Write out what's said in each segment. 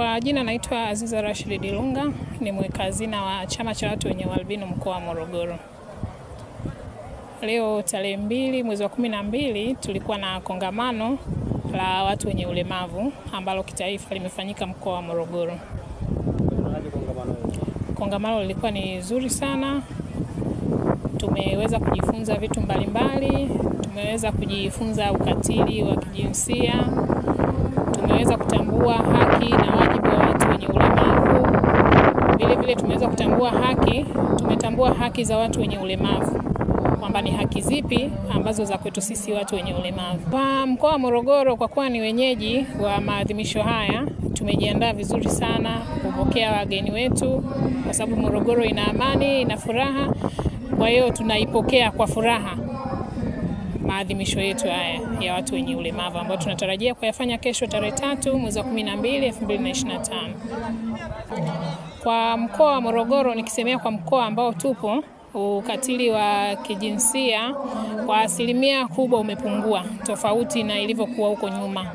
Kwa jina naitwa Aziza Rashid Dilunga, ni mweka hazina wa chama cha watu wenye ualbino mkoa wa Morogoro. Leo tarehe 2 mwezi wa 12 tulikuwa na kongamano la watu wenye ulemavu ambalo kitaifa limefanyika mkoa wa Morogoro. Kongamano lilikuwa ni zuri sana. Tumeweza kujifunza vitu mbalimbali, tumeweza kujifunza ukatili wa kijinsia, tumeweza kutambua haki na wajibu wa watu wenye ulemavu. Vile tumeweza kutambua tumetambua haki za watu wenye ulemavu, kwamba ni haki zipi ambazo za kwetu sisi watu wenye ulemavu. Kwa mkoa wa Morogoro, kwa kuwa ni wenyeji wa maadhimisho haya, tumejiandaa vizuri sana kupokea wageni wetu, kwa sababu Morogoro ina amani, ina furaha. Kwa hiyo tunaipokea kwa furaha maadhimisho yetu haya ya watu wenye ulemavu ambayo tunatarajia kuyafanya kesho tarehe 3 mwezi wa 12 2025. Kwa mkoa wa Morogoro, nikisemea kwa mkoa ambao tupo, ukatili wa kijinsia kwa asilimia kubwa umepungua tofauti na ilivyokuwa huko nyuma,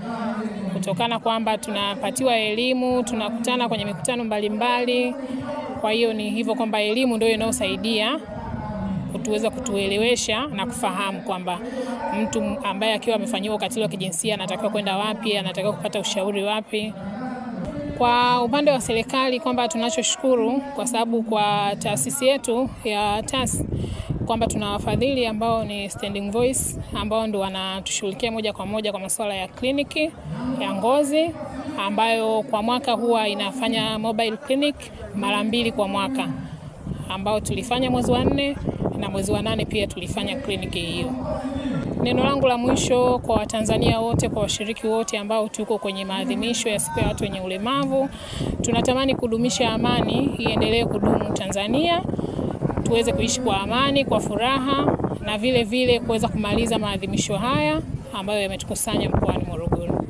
kutokana kwamba tunapatiwa elimu, tunakutana kwenye mikutano mbalimbali. Kwa hiyo ni hivyo kwamba elimu ndio inayosaidia kutuweza kutuelewesha na kufahamu kwamba mtu ambaye akiwa amefanyiwa ukatili wa kijinsia anatakiwa kwenda wapi, anatakiwa kupata ushauri wapi. Kwa upande wa serikali, kwamba tunachoshukuru kwa sababu kwa taasisi yetu ya TAS kwamba tuna wafadhili ambao ni Standing Voice, ambao ndio wanatushughulikia moja kwa moja kwa masuala ya kliniki ya ngozi, ambayo kwa mwaka huwa inafanya mobile clinic mara 2 kwa mwaka, ambao tulifanya mwezi wa 4 na mwezi wa 8 pia tulifanya kliniki hiyo. Neno langu la mwisho kwa Watanzania wote, kwa washiriki wote ambao tuko kwenye maadhimisho ya siku ya watu wenye ulemavu, tunatamani kudumisha amani iendelee kudumu Tanzania, tuweze kuishi kwa amani, kwa furaha, na vile kuweza kumaliza maadhimisho haya ambayo yametukusanya mkoani Morogoro.